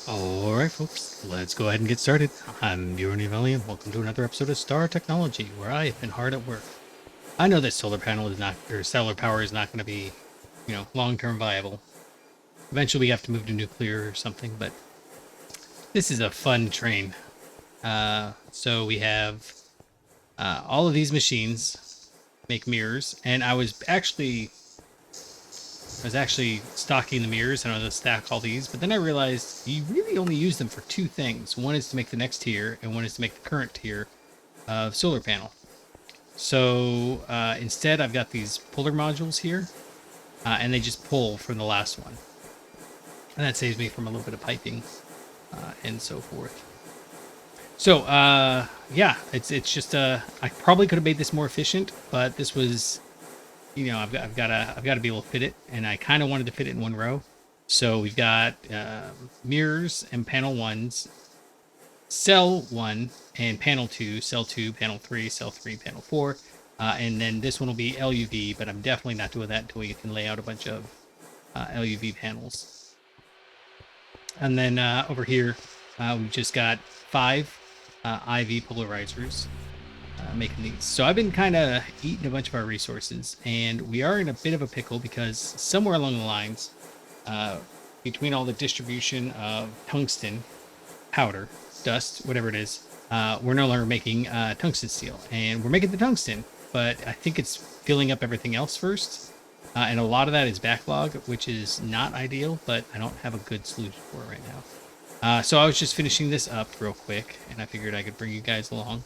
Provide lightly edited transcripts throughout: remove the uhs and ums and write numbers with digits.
Alright folks, let's go ahead and get started. I'm Valley, and welcome to another episode of Star Technology, where I have been hard at work. I know that solar panel is not, or solar power is not going to be, long-term viable. Eventually we have to move to nuclear or something, but this is a fun train. So we have all of these machines make mirrors, and I was actually stocking the mirrors and I was going to stack all these, but then I realized you really only use them for two things. One is to make the next tier, and one is to make the current tier of solar panel. So instead, I've got these puller modules here, and they just pull from the last one. And that saves me from a little bit of piping and so forth. So yeah, it's just I probably could have made this more efficient, but this was, I've got to be able to fit it, and I kind of wanted to fit it in one row. So we've got mirrors and panel ones, cell 1 and panel 2, cell 2, panel 3, cell 3, panel 4, and then this one will be LUV, but I'm definitely not doing that until we can lay out a bunch of LUV panels. And then over here, we've just got 5 IV polarizers making these. So I've been kind of eating a bunch of our resources, and we are in a bit of a pickle because somewhere along the lines, between all the distribution of tungsten powder, dust, whatever it is, we're no longer making tungsten steel, and we're making the tungsten, but I think it's filling up everything else first, and a lot of that is backlog, which is not ideal, but I don't have a good solution for it right now. So I was just finishing this up real quick, and I figured I could bring you guys along.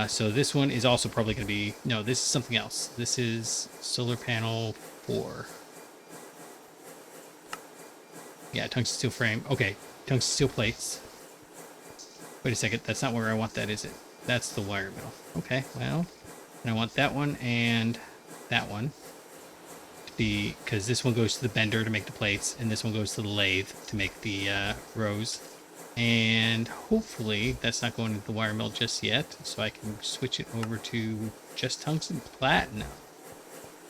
So this one is also probably going to be, no, this is something else. This is solar panel 4. Yeah, tungsten steel frame. Okay, tungsten steel plates. Wait a second, that's not where I want that, is it? That's the wire mill. Okay, well, and I want that one and that one to be, because this one goes to the bender to make the plates, and this one goes to the lathe to make the rows. And hopefully that's not going to the wire mill just yet, so I can switch it over to just tungsten platinum.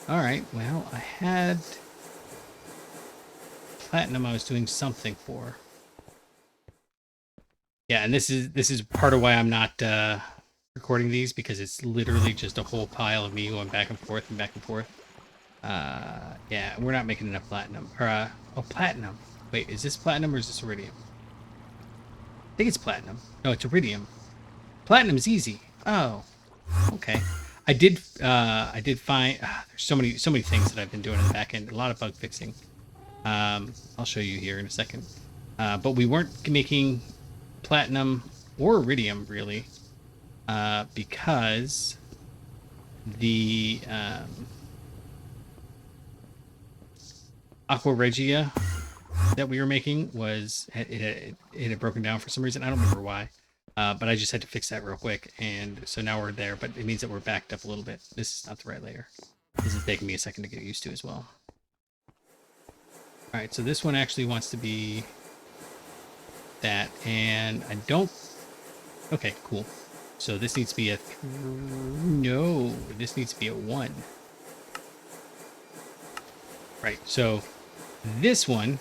Alright, well, I had platinum I was doing something for. Yeah, and this is part of why I'm not recording these, because it's literally just a whole pile of me going back and forth and back and forth. Yeah, we're not making enough platinum. Or, oh, platinum. Wait, is this platinum or is this iridium? I think it's platinum. No, it's iridium. Platinum's easy. Oh, okay. I did find there's so many things that I've been doing in the back end. A lot of bug fixing. I'll show you here in a second. But we weren't making platinum or iridium really, because the Aqua Regia that we were making was it had broken down for some reason. I don't remember why, but I just had to fix that real quick, and so now we're there. But it means that we're backed up a little bit. This is not the right layer. This is taking me a second to get used to as well. All right, so this one actually wants to be that, and I don't. Okay, cool. So this needs to be a no. This needs to be a 1. Right. So this one.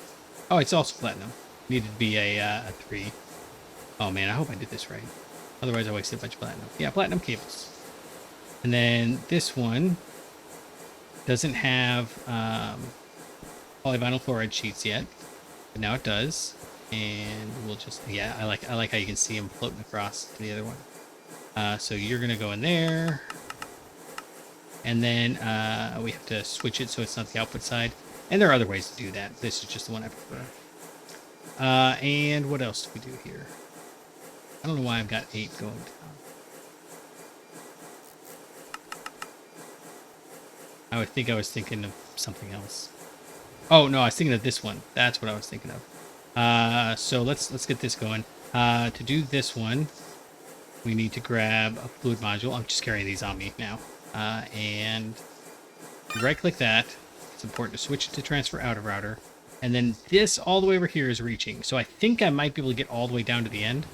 Oh, it's also platinum. Needed to be a 3. Oh man, I hope I did this right. Otherwise I wasted a bunch of platinum. Yeah, platinum cables. And then this one doesn't have polyvinyl chloride sheets yet, but now it does. And we'll just, yeah, I like how you can see them floating across to the other one. So you're gonna go in there, and then we have to switch it so it's not the output side. And there are other ways to do that. This is just the one I prefer. And what else do we do here? I don't know why I've got 8 going down. I would think I was thinking of something else. Oh no, I was thinking of this one. That's what I was thinking of. So let's get this going. To do this one, we need to grab a fluid module. I'm just carrying these on me now. And right-click that. It's important to switch it to transfer out of router. And then this all the way over here is reaching. So I think I might be able to get all the way down to the end,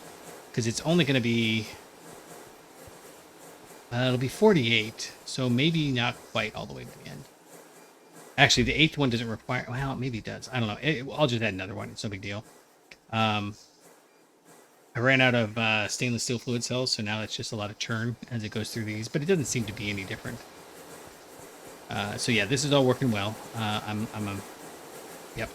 because it's only going to be, it'll be 48. So maybe not quite all the way to the end. Actually, the 8th one doesn't require, well, maybe it does. I don't know. I'll just add another one. It's no big deal. I ran out of stainless steel fluid cells, so now it's just a lot of churn as it goes through these, but it doesn't seem to be any different. So yeah, this is all working well. Yep.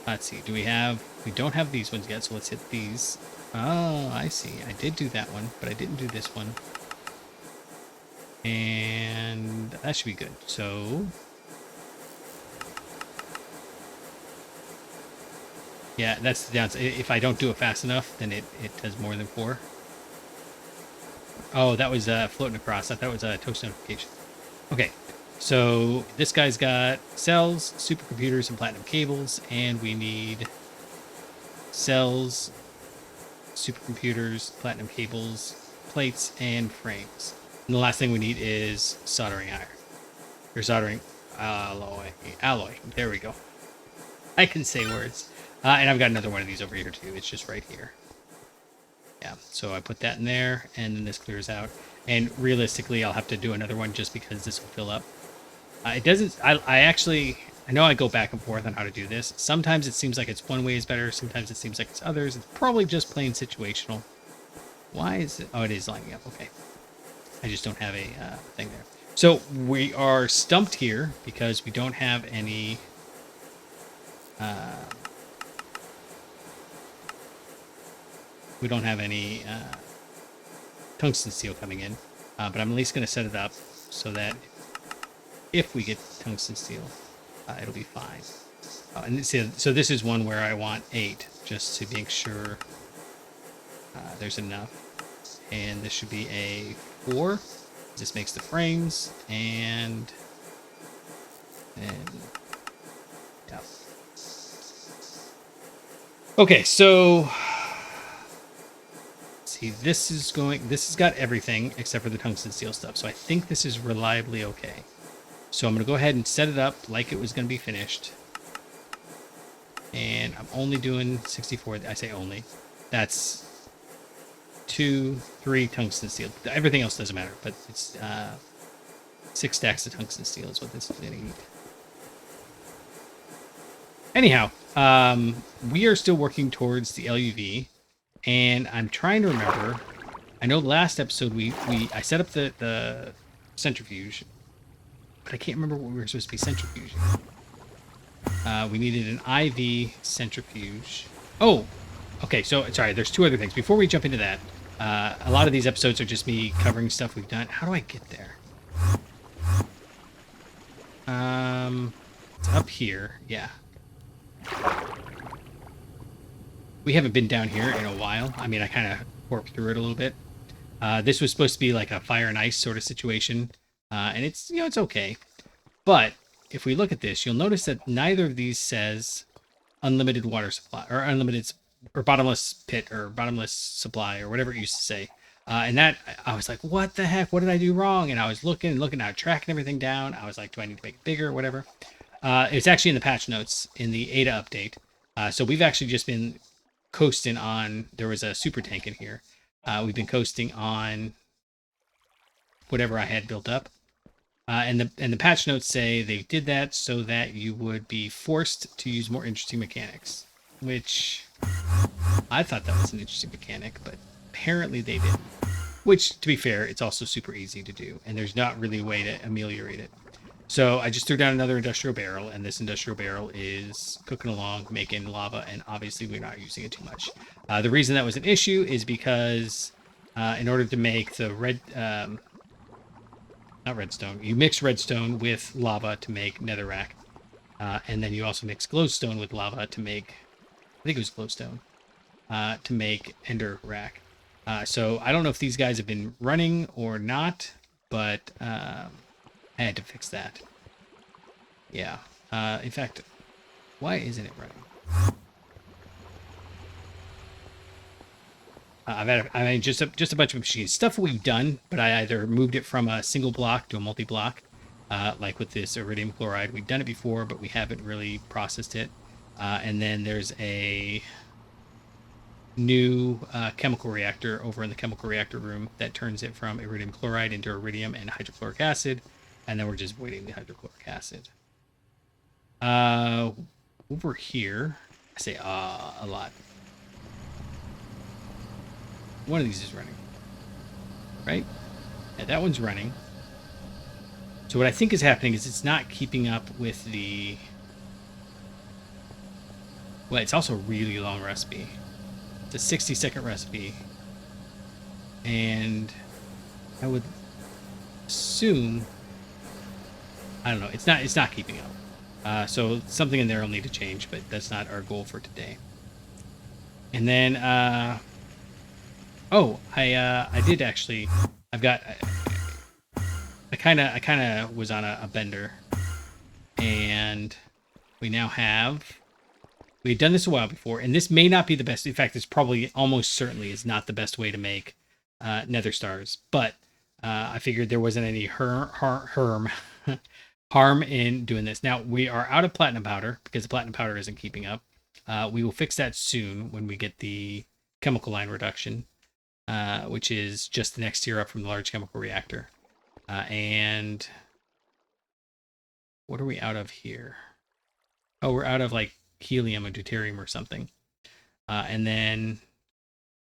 Let's see, we don't have these ones yet, so let's hit these. Oh, I see. I did do that one, but I didn't do this one. And that should be good. So yeah, that's the downside. If I don't do it fast enough, then it does more than 4. Oh, that was floating across. I thought it was a toast notification. Okay, so this guy's got cells, supercomputers, and platinum cables, and we need cells, supercomputers, platinum cables, plates, and frames. And the last thing we need is soldering iron. Or soldering alloy. Alloy. There we go. I can say words. And I've got another one of these over here too. It's just right here. Yeah, so I put that in there, and then this clears out. And realistically, I'll have to do another one just because this will fill up. It doesn't... I know I go back and forth on how to do this. Sometimes it seems like it's one way is better. Sometimes it seems like it's others. It's probably just plain situational. Why is it... Oh, it is lining up. Okay. I just don't have a thing there. So we are stumped here because we don't have any... we don't have any tungsten steel coming in, but I'm at least going to set it up so that if we get tungsten steel, it'll be fine. And so this is one where I want 8 just to make sure there's enough. And this should be a 4. This makes the frames, and yeah. Okay, so see, this has got everything except for the tungsten steel stuff. So I think this is reliably okay. So I'm going to go ahead and set it up like it was going to be finished. And I'm only doing 64. I say only. That's 2, 3 tungsten steel. Everything else doesn't matter, but it's 6 stacks of tungsten steel is what this is going to eat. Anyhow, we are still working towards the LUV, and I'm trying to remember. I know last episode I set up the centrifuge, but I can't remember what we were supposed to be centrifuging. We needed an IV centrifuge. Oh, okay. So sorry, there's 2 other things. Before we jump into that, a lot of these episodes are just me covering stuff we've done. How do I get there? It's up here. Yeah. We haven't been down here in a while. I mean, I kind of warped through it a little bit. This was supposed to be like a fire and ice sort of situation, and it's it's okay. But if we look at this, you'll notice that neither of these says unlimited water supply or unlimited or bottomless pit or bottomless supply or whatever it used to say. And that I was like, what the heck? What did I do wrong? And I was looking, out, tracking everything down. I was like, do I need to make it bigger or whatever? It's actually in the patch notes in the Ada update. So we've actually just been coasting on. There was a super tank in here. We've been coasting on whatever I had built up. And the patch notes say they did that so that you would be forced to use more interesting mechanics, which I thought that was an interesting mechanic, but apparently they didn't. Which, to be fair, it's also super easy to do, and there's not really a way to ameliorate it. So I just threw down another industrial barrel, and this industrial barrel is cooking along, making lava, and obviously we're not using it too much. The reason that was an issue is because in order to make the not redstone, you mix redstone with lava to make netherrack, and then you also mix glowstone with lava to make, I think it was glowstone, to make ender rack. So I don't know if these guys have been running or not, but I had to fix that. Yeah. In fact, why isn't it running? I mean, just a bunch of machines. Stuff we've done, but I either moved it from a single block to a multi-block, like with this iridium chloride. We've done it before, but we haven't really processed it. And then there's a new chemical reactor over in the chemical reactor room that turns it from iridium chloride into iridium and hydrochloric acid, and then we're just waiting the hydrochloric acid. Over here, say a lot. One of these is running, right? Yeah, that one's running. So what I think is happening is it's not keeping up with the... Well, it's also a really long recipe. It's a 60-second recipe. And I would assume... I don't know. It's not keeping up. So something in there will need to change, but that's not our goal for today. And then... I did actually... I've got... I kind of was on a bender, and we now have... We had done this a while before, and this may not be the best. In fact, this probably almost certainly is not the best way to make nether stars. But I figured there wasn't any harm in doing this. Now, we are out of platinum powder because the platinum powder isn't keeping up. We will fix that soon when we get the chemical line reduction, which is just the next tier up from the large chemical reactor. And what are we out of here? Oh, we're out of like helium or deuterium or something. And then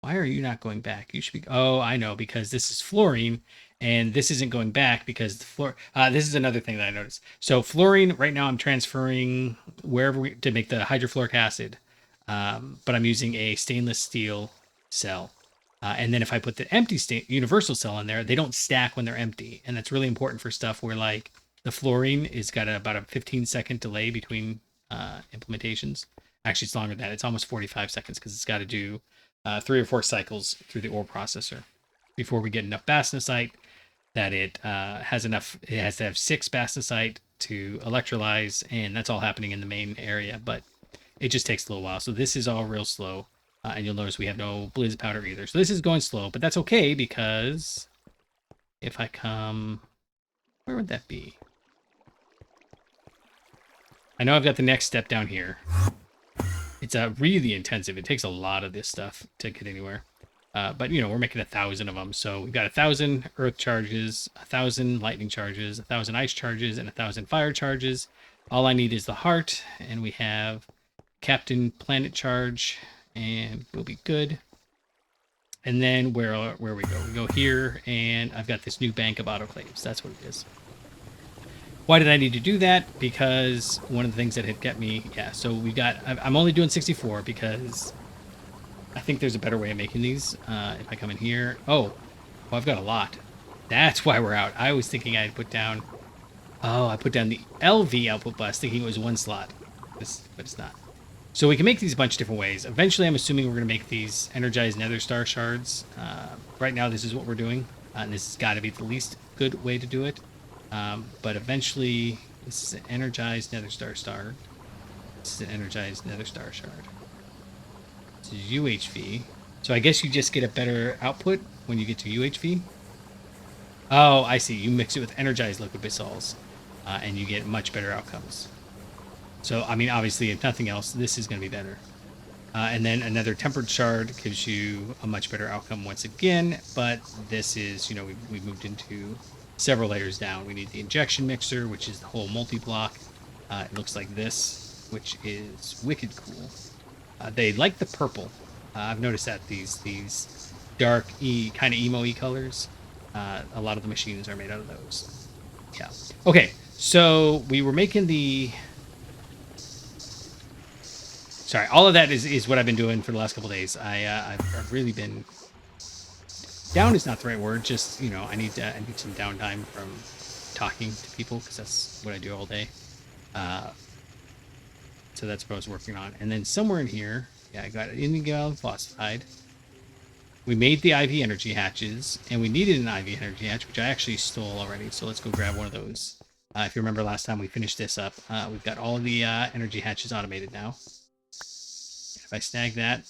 why are you not going back? You should be... Oh, I know, because this is fluorine and this isn't going back because the this is another thing that I noticed. So fluorine right now I'm transferring wherever to make the hydrofluoric acid. But I'm using a stainless steel cell. And then if I put the empty universal cell in there, they don't stack when they're empty. And that's really important for stuff where like the fluorine is got about a 15-second delay between implementations. Actually, it's longer than that. It's almost 45 seconds because it's got to do 3 or 4 cycles through the ore processor before we get enough bastnasite that it has enough. It has to have 6 bastnasite to electrolyze, and that's all happening in the main area. But it just takes a little while. So this is all real slow. And you'll notice we have no blizz powder either. So this is going slow, but that's okay because if I come... Where would that be? I know I've got the next step down here. It's really intensive. It takes a lot of this stuff to get anywhere. But, you know, we're making 1,000 of them. So we've got 1,000 earth charges, 1,000 lightning charges, 1,000 ice charges, and 1,000 fire charges. All I need is the heart, and we have Captain Planet charge, and we'll be good. And then where we go? We go here, and I've got this new bank of autoclaves. That's what it is. Why did I need to do that? Because one of the things that had kept me... Yeah, so we got... I'm only doing 64 because I think there's a better way of making these. If I come in here... Oh, I've got a lot. That's why we're out. I was thinking I'd put down... Oh, I put down the LV output bus thinking it was 1 slot. But it's not. So we can make these a bunch of different ways. Eventually, I'm assuming we're going to make these energized nether star shards. Right now, this is what we're doing. And this has got to be the least good way to do it. But eventually, this is an energized nether star shard. This is an energized nether star shard. This is UHV. So I guess you just get a better output when you get to UHV. Oh, I see. You mix it with energized liquid basalts, and you get much better outcomes. So, I mean, obviously, if nothing else, this is going to be better. And then another tempered shard gives you a much better outcome once again. But this is, you know, we've moved into several layers down. We need the injection mixer, which is the whole multi-block. It looks like this, which is wicked cool. They like the purple. I've noticed that these dark kind of emo-y colors. A lot of the machines are made out of those. Yeah. Okay, so we were making the... Sorry, all of that is what I've been doing for the last couple of days. I've really been... Down is not the right word. Just, you know, I need some downtime from talking to people because that's what I do all day. So that's what I was working on. And then somewhere in here, yeah, I got indigo phosphide. We made the IV energy hatches, and we needed an IV energy hatch, which I actually stole already. So let's go grab one of those. If you remember last time we finished this up, we've got all the energy hatches automated now. If I snag that,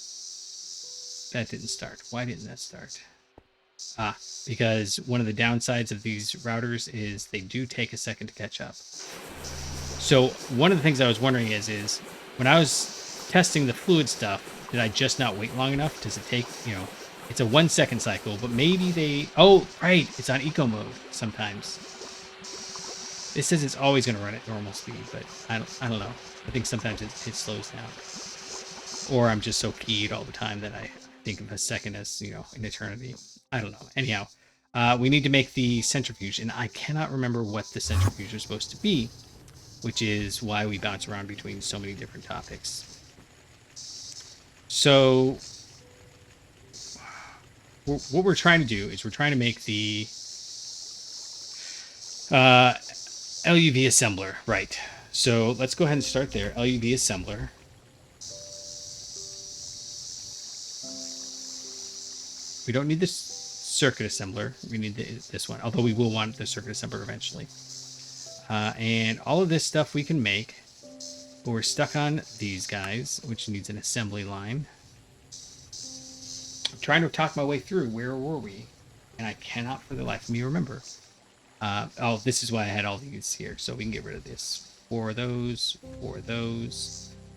that didn't start. Why didn't that start? Because one of the downsides of these routers is they do take a second to catch up. So one of the things I was wondering is when I was testing the fluid stuff, did I just not wait long enough? Does it take, you know, it's a 1 second cycle, but maybe they, oh, right, it's on eco mode sometimes. It says it's always going to run at normal speed, but I don't know. I think sometimes it slows down. Or I'm just so keyed all the time that I think of a second as, you know, an eternity. I don't know. Anyhow, we need to make the centrifuge, and I cannot remember what the centrifuge is supposed to be, which is why we bounce around between so many different topics. So what we're trying to do is we're trying to make the LUV assembler, right? So let's go ahead and start there. LUV assembler. We don't need this circuit assembler. We need this one, although we will want the circuit assembler eventually. And all of this stuff we can make, but we're stuck on these guys, which needs an assembly line. I'm trying to talk my way through. Where were we? And I cannot for the life of me remember. Oh, this is why I had all these here, so we can get rid of this. For those.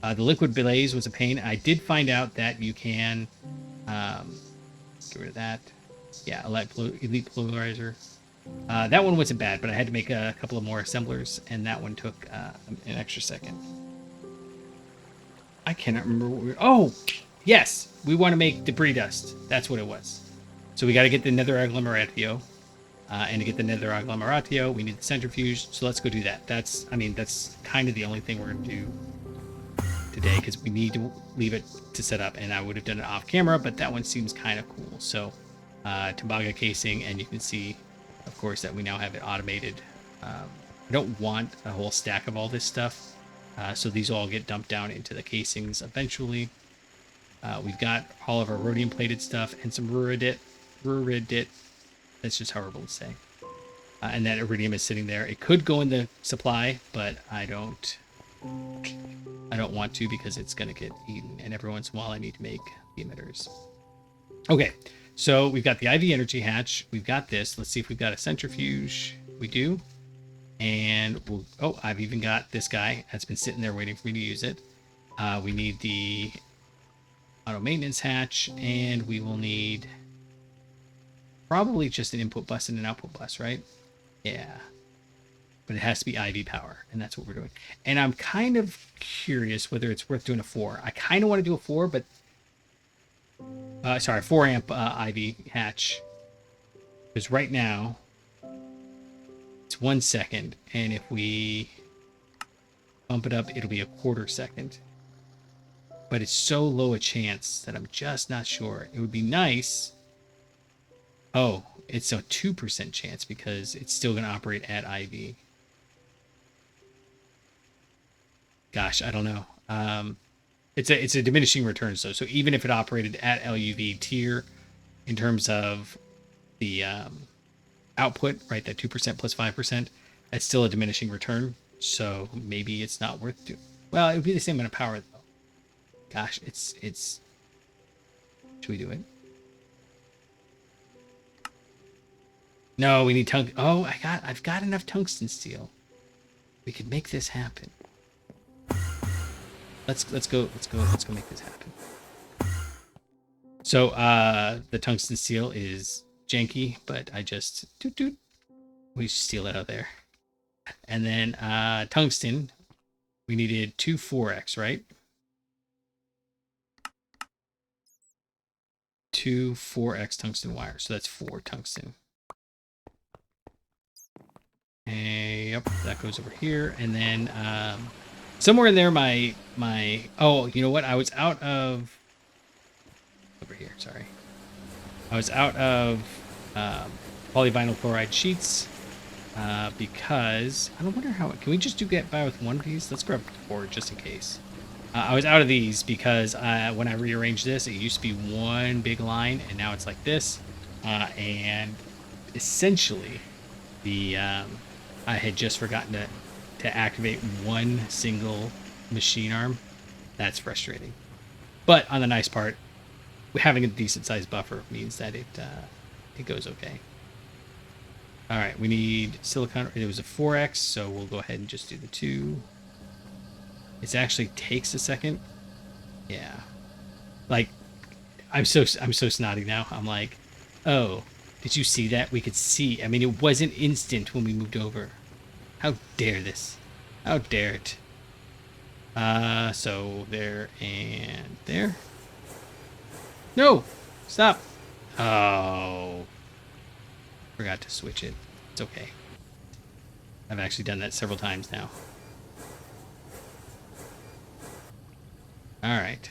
The liquid blaze was a pain. I did find out that you can get rid of that. Yeah, elite polarizer. That one wasn't bad, but I had to make a couple of more assemblers, and that one took an extra second. I cannot remember what we were... Oh, yes! We want to make debris dust. That's what it was. So we got to get the nether agglomeratio. And to get the nether agglomeratio, we need the centrifuge. So let's go do that. That's kind of the only thing we're going to do today, because we need to leave it to set up. And I would have done it off camera, but that one seems kind of cool. So Tembaga casing, and you can see, of course, that we now have it automated. I don't want a whole stack of all this stuff. So these all get dumped down into the casings eventually. We've got all of our rhodium plated stuff and some ruridit. That's just horrible to say. And that iridium is sitting there. It could go in the supply, but I don't want to, because it's going to get eaten. And every once in a while I need to make the emitters. Okay, so we've got the IV energy hatch. We've got this. Let's see if we've got a centrifuge. We do. And I've even got this guy that's been sitting there waiting for me to use it. We need the auto maintenance hatch, and we will need probably just an input bus and an output bus, right? Yeah. But it has to be IV power, and that's what we're doing. And I'm kind of curious whether it's worth doing a 4. I kind of want to do a 4, but... 4 amp IV hatch. Because right now, it's 1 second, and if we bump it up, it'll be a quarter second. But it's so low a chance that I'm just not sure. It would be nice... Oh, it's a 2% chance because it's still going to operate at IV. Gosh, I don't know. It's a diminishing returns though. So even if it operated at LUV tier in terms of the output, right, that 2% plus 5%, that's still a diminishing return. So maybe it's not worth doing. Well, it would be the same amount of power though. Gosh, it's. Should we do it? No, we need tungsten. Oh, I've got enough tungsten steel. We could make this happen. Let's go make this happen. So the tungsten steel is janky, but I just we steal it out of there. And then tungsten, we needed 2 4x, right? 2 4x tungsten wires. So that's 4 tungsten. Yep, that goes over here, and then somewhere in there, my oh, you know what? I was out of over here. Sorry, I was out of polyvinyl chloride sheets because I don't wonder how. Can we just get by with one of these? Let's grab 4 just in case. I was out of these because when I rearranged this, it used to be one big line, and now it's like this, and essentially the I had just forgotten to activate one single machine arm. That's frustrating. But on the nice part, having a decent sized buffer means that it goes okay. All right, we need silicon. It was a 4x, so we'll go ahead and just do the 2. It actually takes a second. Yeah, like I'm so snotty now. I'm like, oh. Did you see that? We could see. I mean, it wasn't instant when we moved over. How dare this? How dare it? So there and there. No! Stop! Oh. Forgot to switch it. It's okay. I've actually done that several times now. Alright.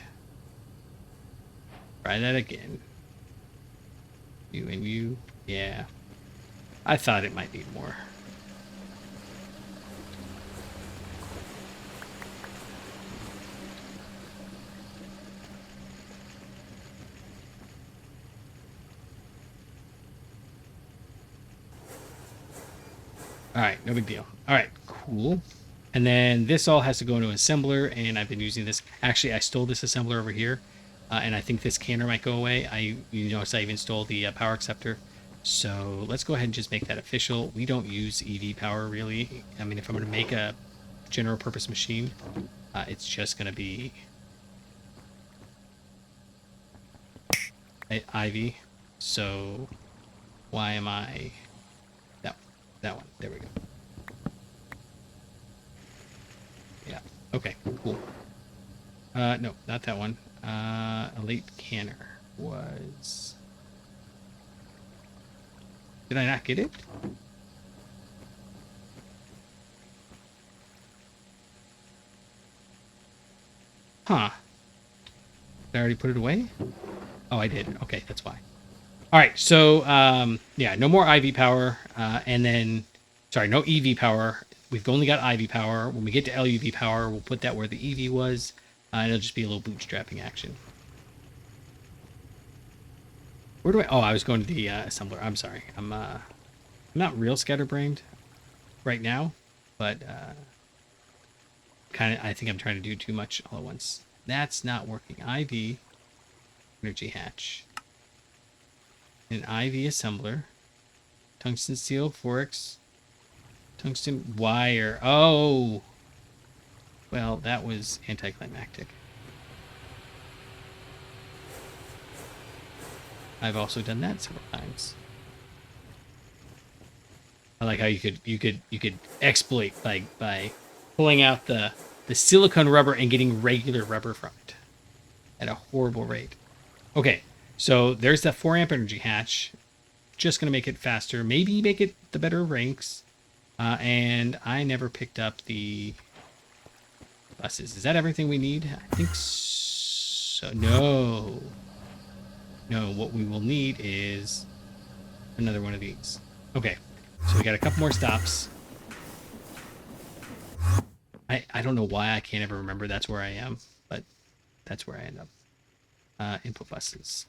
Try that again. You and you. Yeah. I thought it might need more. Alright, no big deal. Alright, cool. And then this all has to go into assembler, and I've been using this. Actually, I stole this assembler over here, and I think this canner might go away. You notice I even stole the power acceptor. So let's go ahead and just make that official. We don't use EV power, really. I mean, if I'm going to make a general purpose machine, it's just going to be IV. So why am I... That one. There we go. Yeah. Okay, cool. No, not that one. A late canner was... Did I not get it? Huh. Did I already put it away? Oh, I did. Okay, that's why. All right, so yeah, no more IV power, and then, sorry, no EV power. We've only got IV power. When we get to LUV power, we'll put that where the EV was, and it'll just be a little bootstrapping action. Where do I? Oh, I was going to the assembler. I'm sorry. I'm not real scatterbrained right now, but kind of. I think I'm trying to do too much all at once. That's not working. IV energy hatch. An IV assembler, tungsten steel, forex, tungsten wire. Oh, well, that was anticlimactic. I've also done that several times. I like how you could exploit by pulling out the silicone rubber and getting regular rubber from it at a horrible rate. Okay. So there's that 4 amp energy hatch. Just going to make it faster. Maybe make it the better ranks. And I never picked up the buses. Is that everything we need? I think so. No. No, what we will need is another one of these. Okay. So we got a couple more stops. I don't know why I can't ever remember that's where I am, but that's where I end up. Input buses.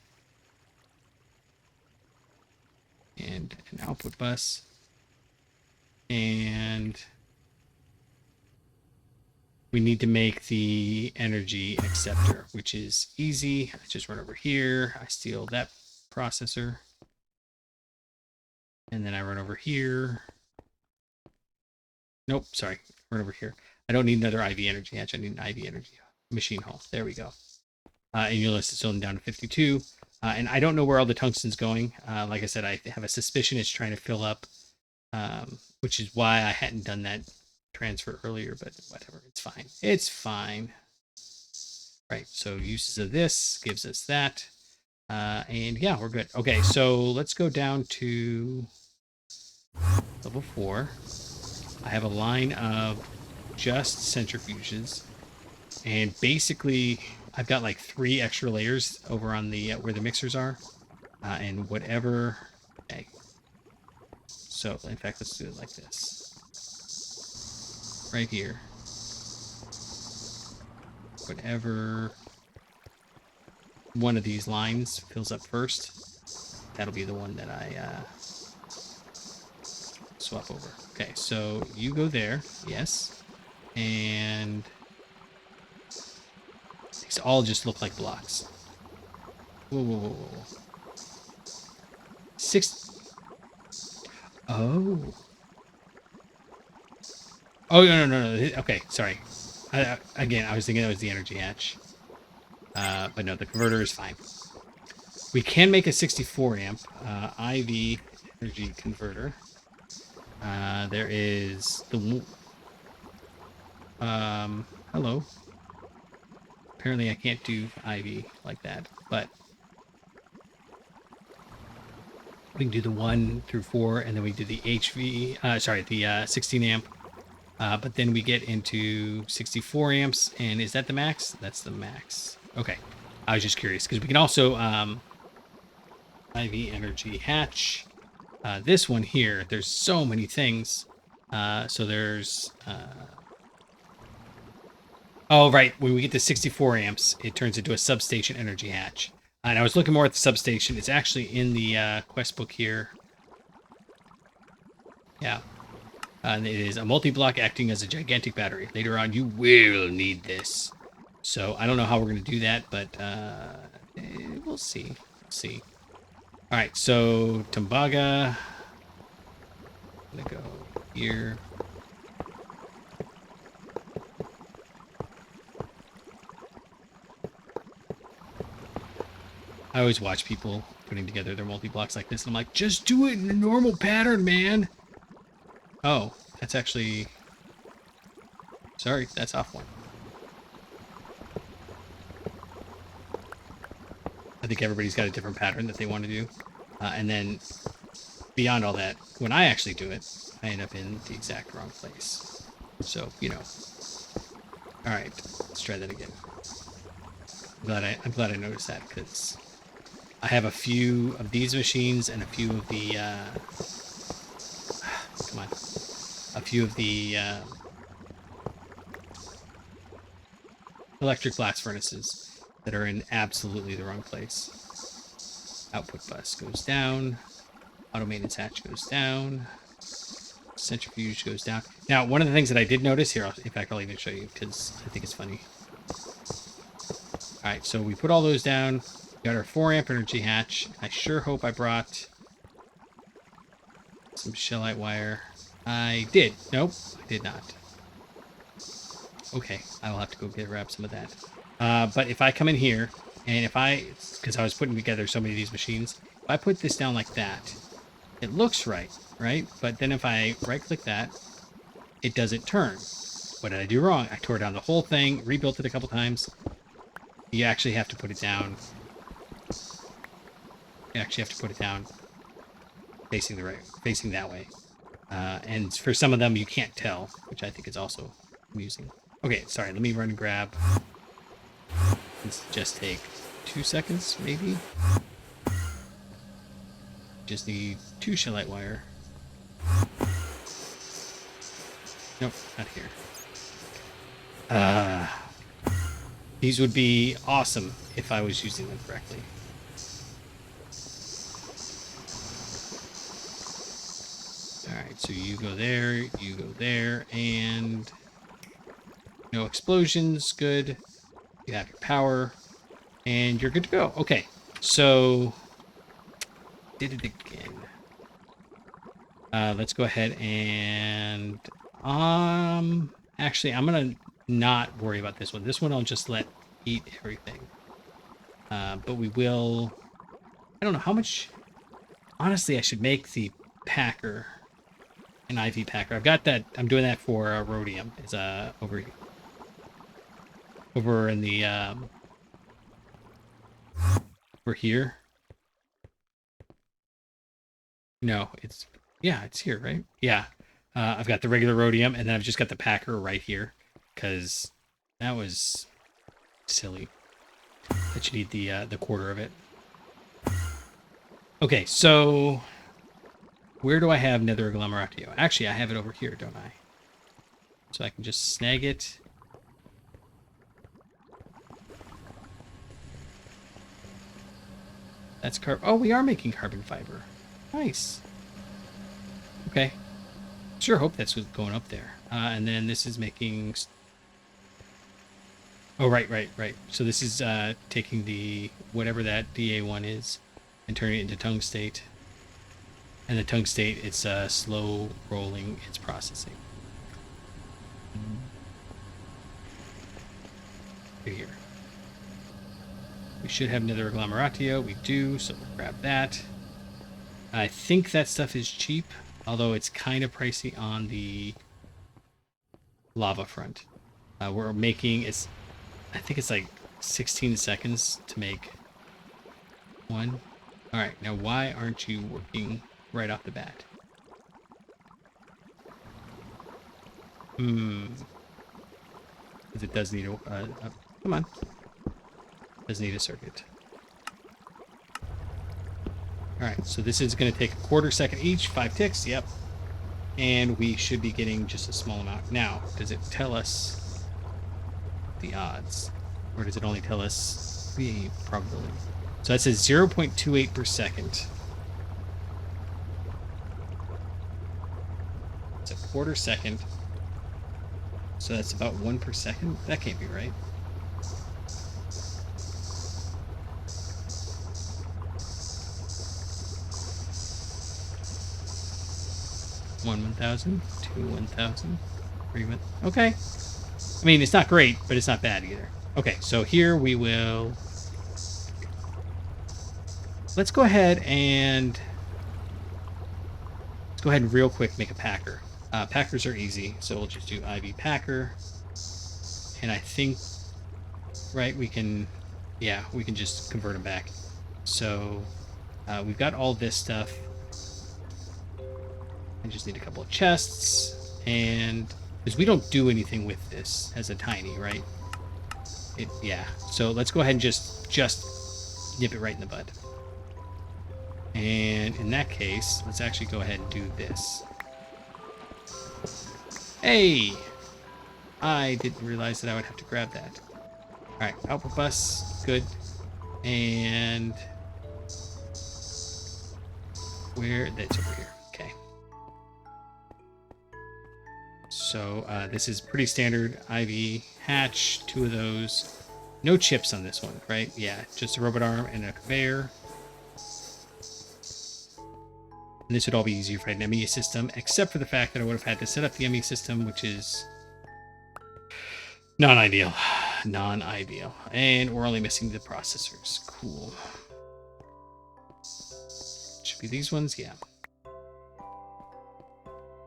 And an output bus, and we need to make the energy acceptor, which is easy. I just run over here, I steal that processor, and then I run over here. Nope, sorry, run over here. I don't need another IV energy hatch. I need an IV energy machine hall. There we go. And you'll notice it's only down to 52. And I don't know where all the tungsten's going. Like I said, I have a suspicion it's trying to fill up, which is why I hadn't done that transfer earlier, but whatever. It's fine. It's fine. Right, so uses of this gives us that. And yeah, we're good. Okay, so let's go down to level 4. I have a line of just centrifuges. And basically, I've got like 3 extra layers over on the where the mixers are, and whatever. Okay. So in fact, let's do it like this. Right here. Whatever one of these lines fills up first, that'll be the one that I swap over. Okay, so you go there, yes, and these all just look like blocks. Whoa, whoa, whoa, whoa. 6. Oh. Oh, no. Okay, sorry. Again, I was thinking that was the energy hatch. But no, the converter is fine. We can make a 64 amp IV energy converter. There is the... Hello. Apparently I can't do ivy like that, but we can do the 1 through 4, and then we do the the 16 amp. But then we get into 64 amps, and is that the max? That's the max. Okay. I was just curious, because we can also IV energy hatch. This one here, there's so many things. So there's... oh, right. When we get to 64 amps, it turns into a substation energy hatch. And I was looking more at the substation. It's actually in the quest book here. Yeah. And it is a multi-block acting as a gigantic battery. Later on, you will need this. So I don't know how we're going to do that, but we'll see. We'll see. All right, so Tumbaga. I'm going to go here. I always watch people putting together their multi-blocks like this, and I'm like, just do it in a normal pattern, man. Oh, that's actually... sorry, that's off one. I think everybody's got a different pattern that they want to do. And then, beyond all that, when I actually do it, I end up in the exact wrong place. So, you know. Alright, let's try that again. I'm glad I noticed that, because I have a few of these machines and a few of the... come on. A few of the electric blast furnaces that are in absolutely the wrong place. Output bus goes down. Auto maintenance hatch goes down. Centrifuge goes down. Now, one of the things that I did notice here, in fact, I'll even show you because I think it's funny. All right, so we put all those down. We got our 4 amp energy hatch. I sure hope I brought some shellite wire. I did. Nope, I did not. Okay, I will have to go grab some of that. But if I come in here, and because I was putting together so many of these machines, if I put this down like that, it looks right? But then if I right-click that, it doesn't turn. What did I do wrong? I tore down the whole thing, rebuilt it a couple times. You actually have to put it down. You actually have to put it down facing that way. And for some of them, you can't tell, which I think is also amusing. Okay, sorry, let me run and grab. Let's just take 2 seconds, maybe. Just need 2 shellite wire. Nope, not here. These would be awesome if I was using them correctly. Alright, so you go there, and no explosions, good. You have your power, and you're good to go. Okay, so did it again. Let's go ahead and actually I'm gonna not worry about this one. This one I'll just let eat everything. But we will. I don't know how much. Honestly, I should make the packer an IV packer. I've got that. I'm doing that for rhodium. It's over in the over here. No, it's here, right? Yeah. I've got the regular rhodium, and then I've just got the packer right here, because that was silly that you need the quarter of it. Okay, so where do I have nether agglomeratio? Actually, I have it over here, don't I? So I can just snag it. That's oh, we are making carbon fiber. Nice. Okay. Sure hope that's what's going up there. And then this is making... oh, right. So this is taking the... whatever that DA1 is and turning it into tungstate. And the tungstate, it's slow rolling its processing. Right here. We should have nether agglomeratio. We do, so we'll grab that. I think that stuff is cheap, although it's kind of pricey on the lava front. We're making it's, I think it's like 16 seconds to make one. All right, now why aren't you working right off the bat? Because it does need a come on. Does need a circuit. All right, so this is going to take a quarter second each, 5 ticks. Yep. And we should be getting just a small amount. Now, does it tell us the odds? Or does it only tell us the probability? So that says 0.28 per second. It's a quarter second. So that's about 1 per second. That can't be right. 1,000, 1,000, 3, okay. I mean, it's not great, but it's not bad either. Okay, so here we will. Let's go ahead and real quick make a packer. Packers are easy, so we'll just do IV packer, and I think, right, we can just convert them back. So we've got all this stuff. I just need a couple of chests, and because we don't do anything with this as a tiny, right? Yeah. So let's go ahead and just nip it right in the bud. And in that case, let's actually go ahead and do this. Hey! I didn't realize that I would have to grab that. All right, output bus, good. And where? That's over here. Okay. So this is pretty standard IV hatch, 2 of those. No chips on this one, right? Yeah, just a robot arm and a conveyor. And this would all be easier for an ME system, except for the fact that I would have had to set up the ME system, which is non-ideal. Non-ideal. And we're only missing the processors. Cool. Should be these ones, yeah.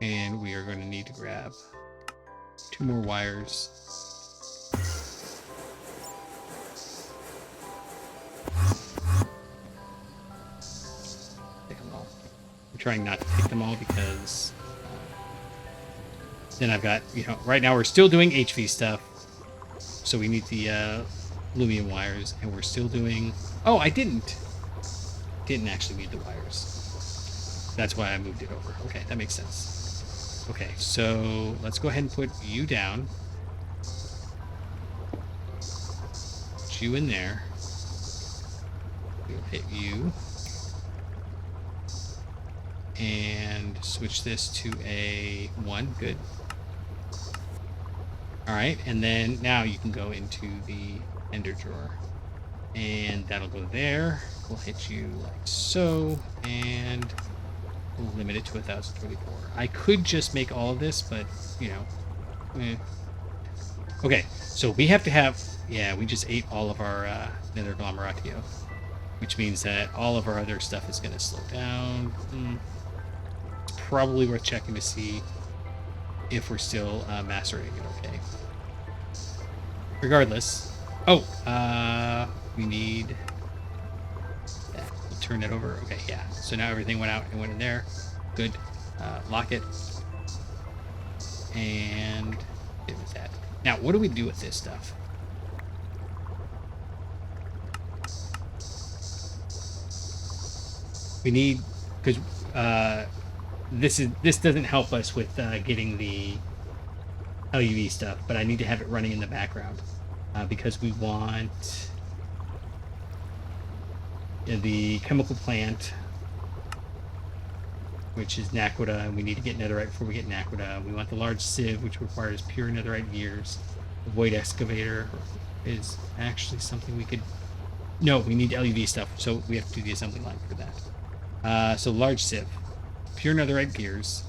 And we are going to need to grab 2 more wires. Take them all. I'm trying not to take them all because then I've got, right now we're still doing HV stuff. So we need the aluminum wires, and we're still doing... Oh, I didn't actually need the wires. That's why I moved it over. Okay, that makes sense. Okay, so let's go ahead and put you down. Put you in there. We'll hit you. And switch this to a 1. Good. Alright, and then now you can go into the ender drawer. And that'll go there. We'll hit you like so, and we'll limit it to 1,024. I could just make all of this, but, Okay, so we have to have... Yeah, we just ate all of our nether agglomeratio, which means that all of our other stuff is going to slow down. It's probably worth checking to see if we're still macerating it okay. Regardless. Oh, we need that. We'll turn it over. Okay, yeah. So now everything went out and went in there. Good. Lock it. And it was that. Now, what do we do with this stuff? We need, because this doesn't help us with getting the LUV stuff, but I need to have it running in the background because we want the chemical plant, which is Naquita, and we need to get netherite before we get Naquita. We want the large sieve, which requires pure netherite gears. The void excavator is actually something we could... No, we need LUV stuff, so we have to do the assembly line for that. So large sieve, pure netherite gears.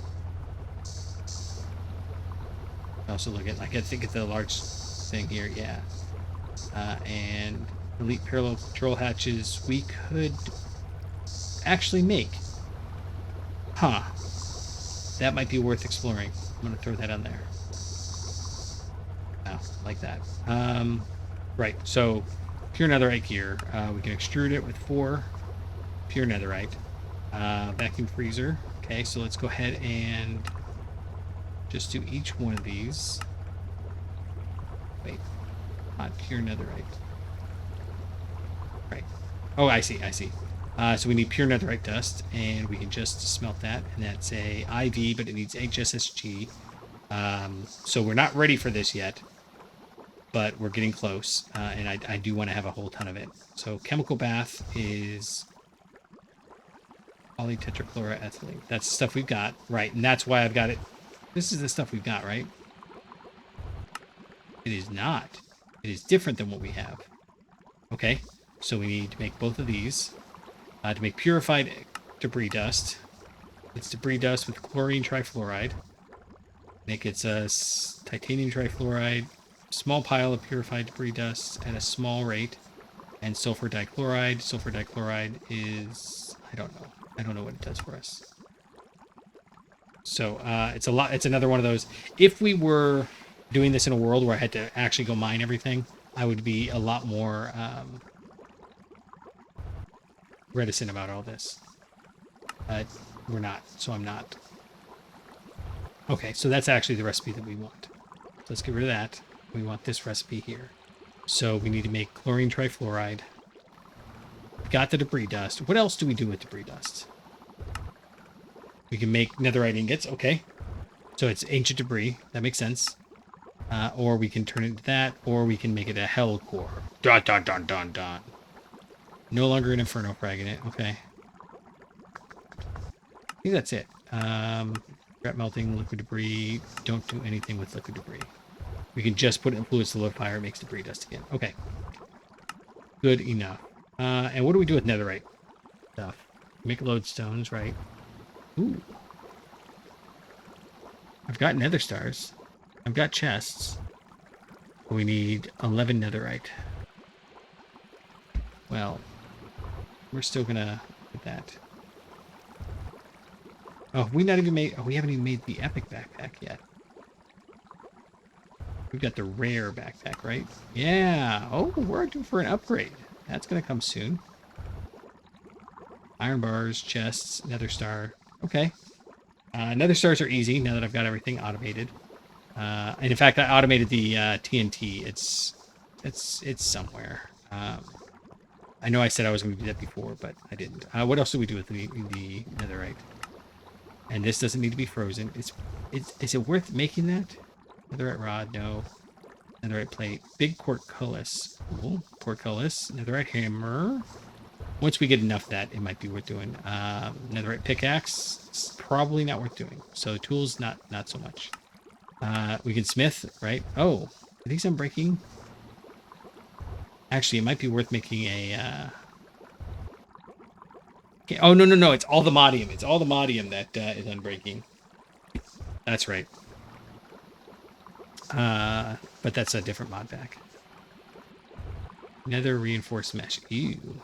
Also look at, I think it's the large thing here, yeah. And elite parallel control hatches we could actually make. Huh. That might be worth exploring. I'm going to throw that on there. Yeah, like that. Right, so pure netherite gear. We can extrude it with 4 pure netherite. Vacuum freezer. Okay, so let's go ahead and just do each one of these. Wait, not pure netherite. Right. Oh, I see, I see. So we need pure netherite dust, and we can just smelt that, and that's a IV, but it needs HSSG. So we're not ready for this yet, but we're getting close, and I do want to have a whole ton of it. So chemical bath is polytetrachloroethylene. That's the stuff we've got, right? And that's why I've got it. This is the stuff we've got, right? It is not. It is different than what we have. Okay, so we need to make both of these. To make purified debris dust. It's debris dust with chlorine trifluoride. Make it titanium trifluoride, small pile of purified debris dust at a small rate, and sulfur dichloride. Sulfur dichloride is, I don't know. I don't know what it does for us. So it's a lot. It's another one of those. If we were doing this in a world where I had to actually go mine everything, I would be a lot more reticent about all this. We're not, so I'm not. Okay, so that's actually the recipe that we want. So let's get rid of that. We want this recipe here. So we need to make chlorine trifluoride. Got the debris dust. What else do we do with debris dust? We can make netherite ingots. Okay. So it's ancient debris. That makes sense. Or we can turn it into that, or we can make it a hell core. Dun, dun, dun, dun, dun. No longer an inferno fragment. Okay. I think that's it. Scrap melting, liquid debris. Don't do anything with liquid debris. We can just put it in fluid solidifier. It makes debris dust again. Okay. Good enough. And what do we do with netherite stuff? Make lodestones, right? Ooh. I've got nether stars. I've got chests. We need 11 netherite. Well, we're still gonna get that. Oh, we haven't even made the epic backpack yet. We've got the rare backpack, right? Yeah. Oh, we're due for an upgrade. That's gonna come soon. Iron bars, chests, nether star. Okay. Nether stars are easy now that I've got everything automated. And in fact, I automated the TNT. It's somewhere. I know I said I was going to do that before, but I didn't. What else do we do with the netherite? And this doesn't need to be frozen. Is it worth making that? Netherite rod, no. Netherite plate. Big portcullis. Cool. Portcullis. Netherite hammer. Once we get enough of that, it might be worth doing. Netherite pickaxe. It's probably not worth doing. So tools, not so much. We can smith, right? Oh, are these unbreaking? Actually, it might be worth making a... Okay. Oh, no. It's all the modium. It's all the modium that is unbreaking. That's right. But that's a different mod pack. Nether reinforced mesh. Ew.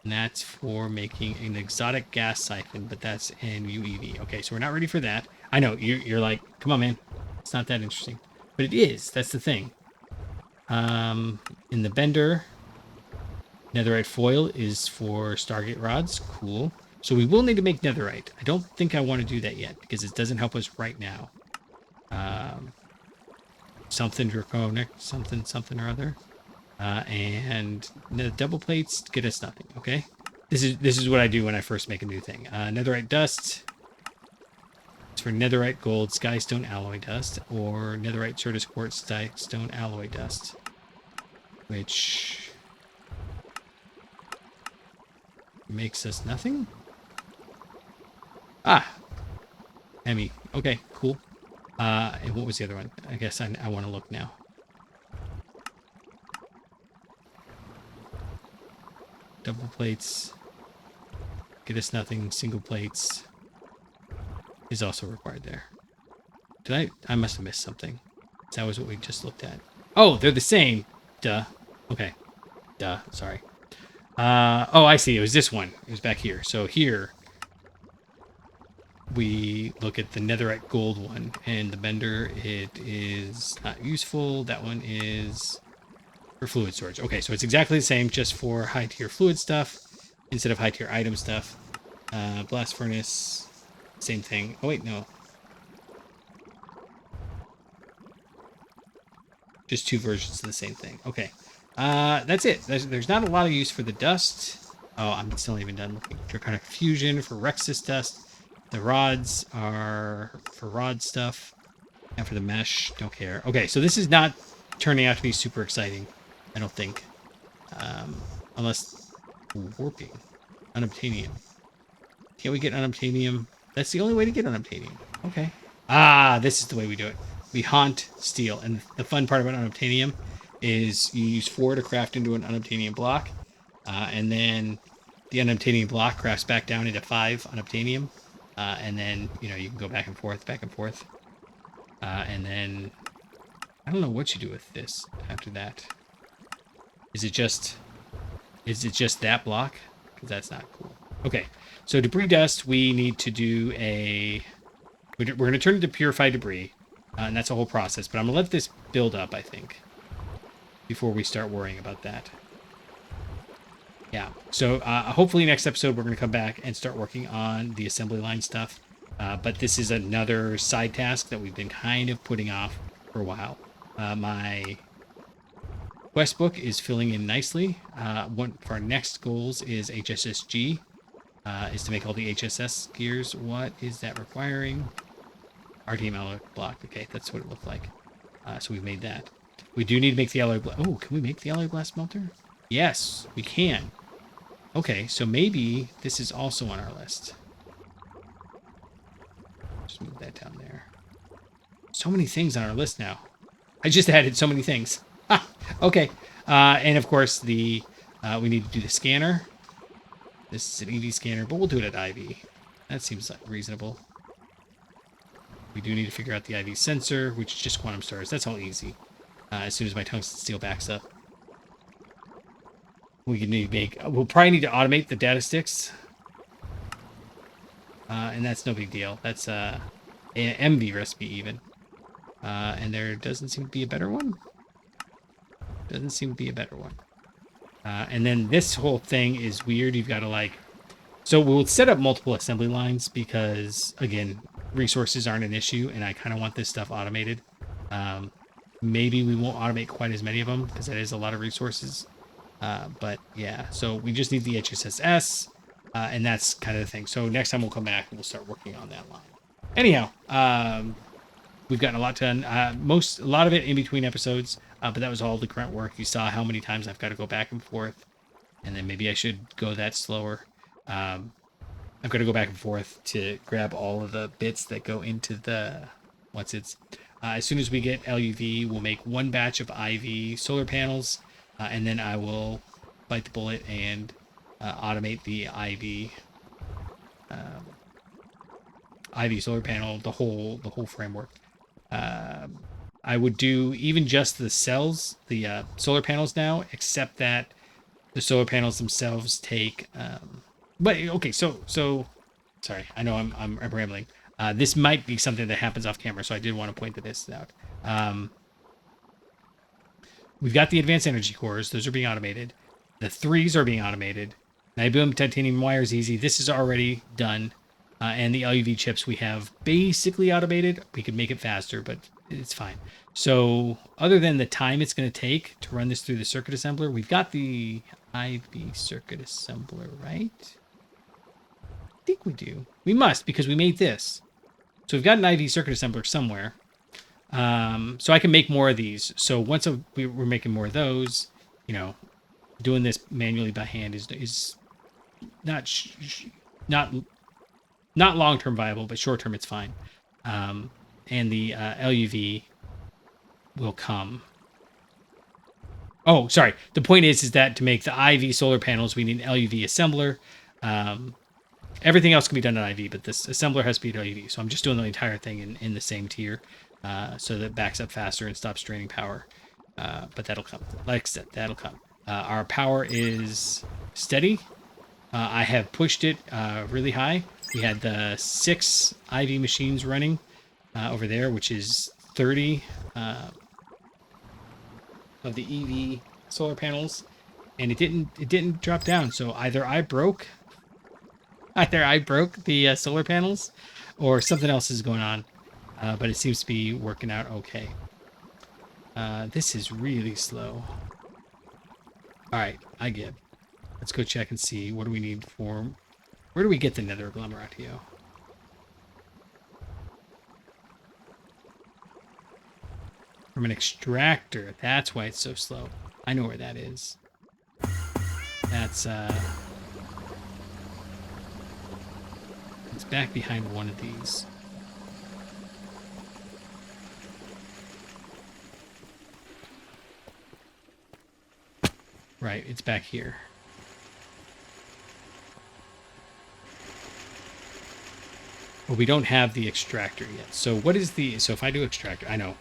And that's for making an exotic gas siphon, but that's in UEV. Okay, so we're not ready for that. I know, you're like, come on, man. It's not that interesting. But it is. That's the thing. In the bender, netherite foil is for Stargate rods. Cool. So we will need to make netherite. I don't think I want to do that yet because it doesn't help us right now. Something draconic, something or other. And the double plates get us nothing. Okay. This is what I do when I first make a new thing. Netherite dust. It's for netherite gold skystone alloy dust or netherite certus quartz skystone alloy dust, which makes us nothing. Ah, Emmy. Okay, cool. And what was the other one? I guess I want to look now. Double plates get us nothing. Single plates is also required there. Did I must have missed something. That was what we just looked at. Oh, they're the same. Duh. Okay. Duh. Sorry. Oh, I see. It was this one. It was back here. So here we look at the netherite gold one, and the bender, it is not useful. That one is for fluid storage. Okay, so it's exactly the same, just for high tier fluid stuff instead of high tier item stuff. Blast furnace, same thing. Oh wait, no. Just two versions of the same thing. Okay. That's it. There's not a lot of use for the dust. Oh, I'm still not even done looking. Draconic Fusion for Rexus dust. The rods are for rod stuff. And for the mesh, don't care. Okay, so this is not turning out to be super exciting, I don't think. Unless warping. Unobtainium. Can't we get unobtainium? That's the only way to get unobtainium. Okay. Ah, this is the way we do it. We haunt steel. And the fun part about unobtainium is you use 4 to craft into an unobtainium block. And then the unobtainium block crafts back down into 5 unobtainium. And then, you know, you can go back and forth, back and forth. And then I don't know what you do with this after that. Is it just that block? Because that's not cool. Okay, so debris dust, we need to do a... We're going to turn it to purified debris, and that's a whole process. But I'm going to let this build up, I think, before we start worrying about that. Yeah, so hopefully next episode we're going to come back and start working on the assembly line stuff. But this is another side task that we've been kind of putting off for a while. My quest book is filling in nicely. One of our next goals is HSSG, is to make all the HSS gears. What is that requiring? RTM alloy block. Okay, that's what it looked like. So we've made that. We do need to make the alloy blast. Oh, can we make the alloy blast smelter? Yes, we can. Okay, so maybe this is also on our list. Just move that down there. So many things on our list now. I just added so many things. Okay. And of course, we need to do the scanner. This is an EV scanner, but we'll do it at IV. That seems reasonable. We do need to figure out the IV sensor, which is just quantum stars. That's all easy. As soon as my tungsten steel backs up. We'll probably need to automate the data sticks. And that's no big deal. That's an MV recipe even. And there doesn't seem to be a better one. Doesn't seem to be a better one. And then this whole thing is weird. You've got to like... So we'll set up multiple assembly lines because, again, resources aren't an issue. And I kind of want this stuff automated. Maybe we won't automate quite as many of them because that is a lot of resources. But yeah, so we just need the HSSS. And that's kind of the thing. So next time we'll come back and we'll start working on that line. Anyhow, we've gotten a lot done. A lot of it in between episodes. But that was all the grunt work. You saw how many times I've got to go back and forth. And then maybe I should go that slower. I've got to go back and forth to grab all of the bits that go into the... as soon as we get LUV, we'll make one batch of IV solar panels. And then I will bite the bullet and automate the IV solar panel, the whole framework. I would do even just the cells, the solar panels now, except that the solar panels themselves take... but, okay, so sorry, I know I'm rambling. This might be something that happens off camera, so I did want to point this out. We've got the advanced energy cores. Those are being automated. The 3s are being automated. Niobium titanium wire is easy. This is already done. And the LUV chips we have basically automated. We could make it faster, but it's fine. So other than the time it's going to take to run this through the circuit assembler, we've got the IV circuit assembler, right? I think we do. We must, because we made this. So we've got an IV circuit assembler somewhere. So I can make more of these. So once we're making more of those, you know, doing this manually by hand is not long-term viable, but short-term it's fine. And the LUV will come. Oh, sorry. The point is that to make the IV solar panels, we need an LUV assembler. Everything else can be done at IV, but this assembler has to be at LUV. So I'm just doing the entire thing in the same tier, so that it backs up faster and stops draining power. But that'll come. Like I said, that'll come. Our power is steady. I have pushed it really high. We had the 6 IV machines running over there, which is 30 of the EV solar panels, and it didn't drop down. So either I broke the solar panels, or something else is going on. But it seems to be working out okay. This is really slow. All right, I give. Let's go check and see what do we need for. Where do we get the nether agglomeratio? From an extractor. That's why it's so slow. I know where that is. That's it's back behind one of these. Right, it's back here. Well, we don't have the extractor yet. So what is the... So if I do extractor... I know.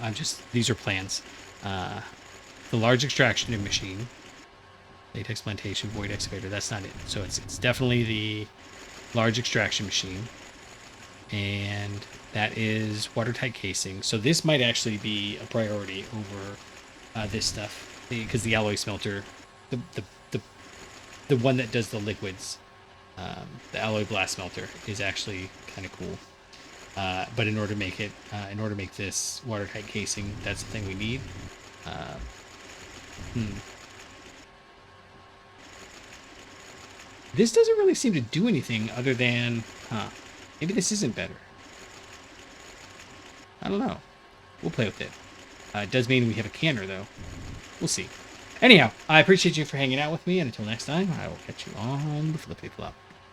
I'm just... These are plans. The large extraction machine. Latex plantation, void excavator. That's not it. So it's definitely the large extraction machine. And that is watertight casing. So this might actually be a priority over this stuff. Because the alloy smelter... The one that does the liquids... the alloy blast smelter is actually kind of cool, but in order to make this watertight casing, that's the thing we need. This doesn't really seem to do anything other than, maybe this isn't better. I don't know. We'll play with it. It does mean we have a canner though. We'll see. Anyhow, I appreciate you for hanging out with me, and until next time, I will catch you on the flippity flop.